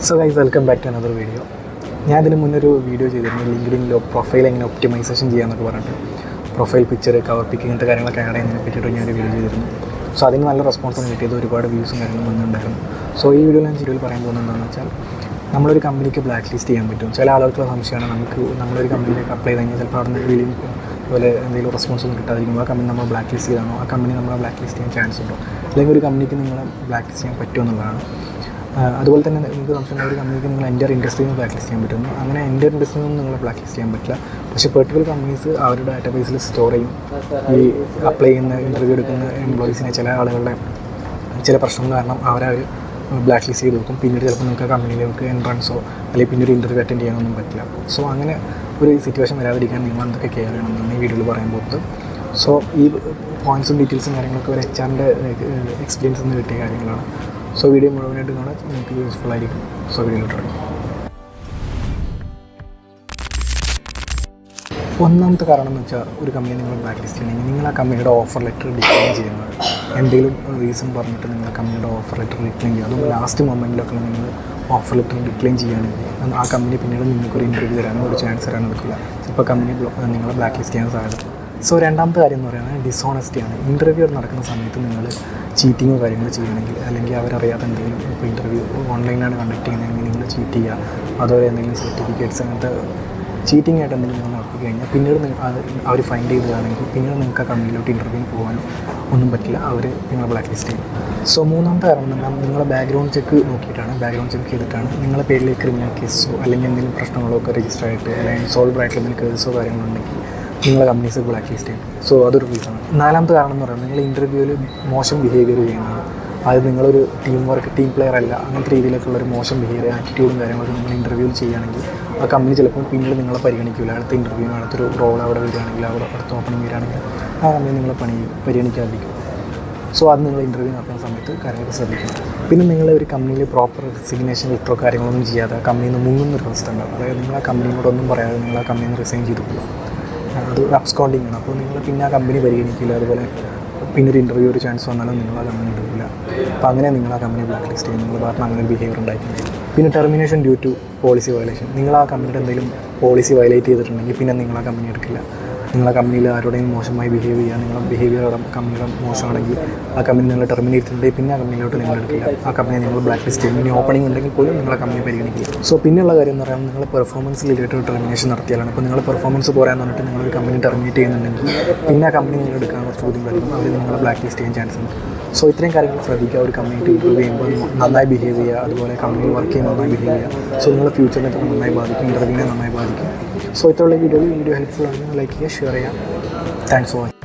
So guys, welcome back to another video. ഞാൻ ഇതിന് മുന്നൊരു video ചെയ്തിരുന്നു, ലിങ്ക്ഡിനിലോ പ്രൊഫൈൽ എങ്ങനെ ഒപ്റ്റിമൈസേഷൻ ചെയ്യാമെന്നൊക്കെ പറഞ്ഞിട്ട്. പ്രൊഫൈൽ പിക്ചർ, കവർ പിക്ക്, ഇങ്ങനത്തെ കാര്യങ്ങളൊക്കെ ആഡ് ചെയ്യുന്നതിനെ പറ്റിയിട്ട് ഞാനൊരു വീഡിയോ ചെയ്തിരുന്നു. സോ അതിന് നല്ല റെസ്പോൺസാണ് കിട്ടിയത്, ഒരുപാട് വ്യൂസും കാര്യങ്ങളും വന്നിട്ടുണ്ടായിരുന്നു. സോ ഈ വീഡിയോയിൽ പറയാൻ പോകുന്നത് എന്താണെന്ന് വെച്ചാൽ, നമ്മളൊരു കമ്പനിക്ക് ബ്ലാക്ക് ലിസ്റ്റ് ചെയ്യാൻ പറ്റും. ചില ആളുകൾക്കുള്ള സംശയമാണ്, നമ്മളൊരു കമ്പനിയിലേക്ക് അപ്ലൈ ചെയ്ത് കഴിഞ്ഞാൽ ചിലപ്പോൾ അവിടെ നിന്ന് വിളിയും അതുപോലെ എന്തെങ്കിലും റെസ്പോൺസ് ഒന്നും കിട്ടാതിരിക്കുമ്പോൾ ആ കമ്പനി നമ്മൾ ബ്ലാക്ക് ലിസ്റ്റ് ചെയ്താണോ, ആ കമ്പനി നമ്മളെ ബ്ലാക്ക് ലിസ്റ്റ് ചെയ്യാൻ ചാൻസ് ഉണ്ടോ, അല്ലെങ്കിൽ ഒരു കമ്പനിക്ക് നിങ്ങളെ ബ്ലാക്ക് ലിസ്റ്റ് ചെയ്യാൻ പറ്റുമോ എന്നുള്ളതാണ്. അതുപോലെ തന്നെ നിങ്ങൾക്ക് സംശയം, ഒരു കമ്പനിക്ക് നിങ്ങൾ എൻ്റെ ഇൻഡസ്ട്രിയിൽ നിന്ന് ബ്ലാക്ക് ലിസ്റ്റ് ചെയ്യാൻ പറ്റുന്നു. അങ്ങനെ എൻ്റെ ഇൻഡസ്ട്രിയിൽ നിന്ന് നിങ്ങളെ ബ്ലാക്ക് ലിസ്റ്റ് ചെയ്യാൻ പറ്റില്ല. പക്ഷേ പെർട്ടിക്കുലർ കമ്പനീസ് അവരുടെ ഡാറ്റാബേസിൽ സ്റ്റോർ ചെയ്യും ഈ അപ്ലൈ ചെയ്യുന്ന, ഇൻ്റർവ്യൂ എടുക്കുന്ന എംപ്ലോയീസിനെ ചില ആളുകളുടെ ചില പ്രശ്നങ്ങൾ കാരണം അവരെ ബ്ലാക്ക് ലിസ്റ്റ് ചെയ്ത് വെക്കും. പിന്നീട് ചിലപ്പോൾ നിങ്ങൾക്ക് ആ കമ്പനിയിലേക്ക് എൻട്രൻസോ അല്ലെങ്കിൽ പിന്നെ ഒരു ഇൻ്റർവ്യൂ അറ്റൻഡ് ചെയ്യാനൊന്നും പറ്റില്ല. സോ അങ്ങനെ ഒരു സിറ്റുവേഷൻ വരാതിരിക്കാൻ നിങ്ങൾ എന്തൊക്കെ കെയർ ചെയ്യണമെന്നാണ് ഈ വീഡിയോയിൽ പറയാൻ പോകുന്നത്. സോ ഈ പോയിൻറ്റ്സും ഡീറ്റെയിൽസും കാര്യങ്ങളൊക്കെ ഒരു HR-ൻ്റെ എക്സ്പീരിയൻസിൽ നിന്ന് കിട്ടിയ കാര്യങ്ങളാണ്. സോ വീഡിയോ മുഴുവനായിട്ട് കാണാൻ നിങ്ങൾക്ക് യൂസ്ഫുൾ ആയിരിക്കും. സോ വീഡിയോയിലോട്ട് തുടങ്ങി. ഒന്നാമത്തെ കാരണം എന്ന് വെച്ചാൽ, ഒരു കമ്പനി നിങ്ങൾ ബ്ലാക്ക് ലിസ്റ്റ് ചെയ്യണമെങ്കിൽ നിങ്ങൾ ആ കമ്പനിയുടെ ഓഫർ ലെറ്റർ ഡിക്ലൈൻ ചെയ്യുന്നത്, എന്തെങ്കിലും റീസൺ പറഞ്ഞിട്ട് നിങ്ങൾ ആ കമ്പനിയുടെ ഓഫർ ലെറ്റർ ഡിക്ലൈൻ ചെയ്യുക. അതും ലാസ്റ്റ് മൊമെൻറ്റിലൊക്കെ നിങ്ങൾ ഓഫർ ലെറ്റർ ഡിക്ലൈൻ ചെയ്യുകയാണെങ്കിൽ ആ കമ്പനി പിന്നീട് നിങ്ങൾക്കൊരു ഇൻ്റർവ്യൂ തരാനോ ഒരു ചാൻസ് തരാനോ എടുക്കില്ല. ചിലപ്പോൾ കമ്പനി നിങ്ങളെ ബ്ലാക്ക് ലിസ്റ്റ് ചെയ്യാൻ സാധ്യത. സോ രണ്ടാമത്തെ കാര്യം എന്ന് പറയുന്നത് ഡിസോണസ്റ്റിയാണ്. ഇൻ്റർവ്യൂ നടക്കുന്ന സമയത്ത് നിങ്ങൾ ചീറ്റിങ്ങോ കാര്യങ്ങൾ ചെയ്യുകയാണെങ്കിൽ, അല്ലെങ്കിൽ അവരറിയാത്ത എന്തെങ്കിലും, ഇപ്പോൾ ഇൻ്റർവ്യൂ ഓൺലൈനിലാണ് കണ്ടക്ട് ചെയ്യുന്നതെങ്കിൽ നിങ്ങൾ ചീറ്റ് ചെയ്യുക, അതുപോലെ എന്തെങ്കിലും സർട്ടിഫിക്കറ്റ്സ് അങ്ങനത്തെ ചീറ്റിംഗ് ആയിട്ട് എന്തെങ്കിലും നിങ്ങൾ നടത്തി കഴിഞ്ഞാൽ പിന്നീട് അവർ ഫൈൻഡ് ചെയ്തതാണെങ്കിൽ പിന്നീട് നിങ്ങൾക്ക് ആ കമ്പനിയിലോട്ട് ഇൻ്റർവ്യൂവിന് പോകാനോ ഒന്നും പറ്റില്ല. അവർ നിങ്ങളെ ബ്ലാക്ക് ലിസ്റ്റ് ചെയ്യും. സോ മൂന്നാമത്തെ കാരണം എന്ന് പറഞ്ഞാൽ, നിങ്ങളെ ബാക്ക്ഗ്രൗണ്ട് ചെക്ക് നോക്കിയിട്ടാണ്, ബാക്ക്ഗ്രൗണ്ട് ചെക്ക് ചെയ്തിട്ടാണ് നിങ്ങളുടെ പേരിൽ ക്രിമിനൽ കേസോ അല്ലെങ്കിൽ എന്തെങ്കിലും പ്രശ്നങ്ങളോ ഒക്കെ രജിസ്റ്റർ ആയിട്ട് അല്ലെങ്കിൽ സോൾവ് ആയിട്ടുള്ള എന്തെങ്കിലും കേസോ കാര്യങ്ങളുണ്ടെങ്കിൽ നിങ്ങളെ കമ്പനീസ് ബ്ലാക്ക് ലിസ്റ്റ് ചെയ്യും. സോ അതൊരു റീസണാണ്. നാലാമത്തെ കാരണം എന്ന് പറയുന്നത്, നിങ്ങൾ ഇൻ്റർവ്യൂവിൽ മോശം ബിഹേവിയർ ചെയ്യുന്നതാണ്. അത് നിങ്ങളൊരു ടീം പ്ലെയർ അല്ല, അങ്ങനത്തെ രീതിയിലേക്കുള്ളൊരു മോശം ബിഹേവിയർ, ആറ്റിറ്റ്യൂഡും കാര്യങ്ങളൊക്കെ നിങ്ങൾ ഇൻ്റർവ്യൂവിൽ ചെയ്യുകയാണെങ്കിൽ ആ കമ്പനി ചിലപ്പോൾ പിന്നീട് നിങ്ങളെ പരിഗണിക്കില്ല. അടുത്ത ഇൻ്റർവ്യൂവിന് അടുത്തൊരു റോൾ അവിടെ വരികയാണെങ്കിൽ, അവിടെ അടുത്ത ഓപ്പണിംഗ് വരികയാണെങ്കിൽ ആ കമ്പനി നിങ്ങളെ പരിഗണിക്കാതിരിക്കും. സോ അത് നിങ്ങൾ ഇൻ്റർവ്യൂ നടത്തുന്ന സമയത്ത് കാര്യങ്ങളൊക്കെ ശ്രദ്ധിക്കണം. പിന്നെ നിങ്ങൾ ഒരു കമ്പനിയിൽ പ്രോപ്പർ റെസിഗ്നേഷൻ ലെറ്ററോ കാര്യങ്ങളൊന്നും ചെയ്യാതെ കമ്പനിയിൽ നിന്ന് മുങ്ങുന്നൊരു അവസ്ഥ ഉണ്ടാകും. അതായത് നിങ്ങൾ ആ കമ്പനിയോടൊന്നും പറയാതെ നിങ്ങൾ ആ കമ്പനിയിൽ നിന്ന് റിസൈൻ ചെയ്ത് പോകും. അത് അബ്സ്കോണ്ടിങ് ആണ്. അപ്പോൾ നിങ്ങൾ പിന്നെ ആ കമ്പനി പരിഗണിക്കില്ല. അതുപോലെ പിന്നെ ഒരു ഇൻ്റർവ്യൂ ഒരു ചാൻസ് വന്നാലും നിങ്ങൾ ആ കമ്പനി എടുക്കില്ല. അപ്പോൾ അങ്ങനെ നിങ്ങൾ ആ കമ്പനി ബ്ലാക്ക് ലിസ്റ്റ് ചെയ്യും. നിങ്ങൾ കാരണം അങ്ങനെ ഒരു ബിഹേവിയർ ഉണ്ടായിട്ടുണ്ട്. പിന്നെ termination due to policy violation. നിങ്ങൾ ആ കമ്പനിയുടെ എന്തെങ്കിലും പോളിസി വയലേറ്റ് ചെയ്തിട്ടുണ്ടെങ്കിൽ പിന്നെ നിങ്ങൾ ആ കമ്പനി എടുക്കില്ല. നിങ്ങളെ കമ്പനിയിൽ ആരോടെയും മോശമായി ബിഹേവ് ചെയ്യുക, നിങ്ങളുടെ ബിഹേവിയർ കമ്പനിയുടെ മോശമാണെങ്കിൽ ആ കമ്പനി നിങ്ങൾ ടെർമിനേറ്റ് ചെയ്തിട്ടുണ്ടെങ്കിൽ പിന്നെ ആ കമ്പനിയിലോട്ട് നിങ്ങൾ എടുക്കില്ല. ആ കമ്പനി നിങ്ങൾ ബ്ലാക്ക് ലിസ്റ്റ് ചെയ്യും. ഇനി ഓപ്പണിംഗ് ഉണ്ടെങ്കിൽ പോലും നിങ്ങളെ കമ്പനി പരിഗണിക്കില്ല. സോ പിന്നെയുള്ള കാര്യം എന്ന് പറയുന്നത്, നിങ്ങൾ പെർഫോമൻസ് റിലേറ്റഡ് ടെർമിനേഷൻ നടത്തിയാലാണ്. അപ്പോൾ നിങ്ങൾ പെർഫോമൻസ് പോരാന്ന് പറഞ്ഞിട്ട് നിങ്ങളൊരു കമ്പനി ടെർമിനേറ്റ് ചെയ്യുന്നുണ്ടെങ്കിൽ പിന്നെ ആ കമ്പനി നിങ്ങൾ എടുക്കാൻ കുറച്ച് ബുദ്ധിമുട്ടായിരിക്കും. അവർ നിങ്ങളെ ബ്ലാക്ക് ലിസ്റ്റ് ചെയ്യാൻ ചാൻസ് ഉണ്ട്. സോ ഇത്രയും കാര്യങ്ങൾ ശ്രദ്ധിക്കുക. ഒരു കമ്പനിയായിട്ട് ഇമ്പ്രൂവ് ചെയ്യുമ്പോൾ നന്നായി ബിഹേവ് ചെയ്യുക, അതുപോലെ കമ്പനിയിൽ വർക്ക് ചെയ്യുന്ന നന്നായി ബിഹേവ് ചെയ്യുക. സോ നിങ്ങളുടെ ഫ്യൂച്ചറിനെ നന്നായി ബാധിക്കും, ഇൻ്റർവ്യൂവിനെ നന്നായി ബാധിക്കും. സോ ഇത്രയുള്ള വീഡിയോ ഹെൽപ്ഫുൾ ആണ്. ലൈക്ക് ചെയ്യുക, ഷെയർ ചെയ്യുക. Thanks for watching.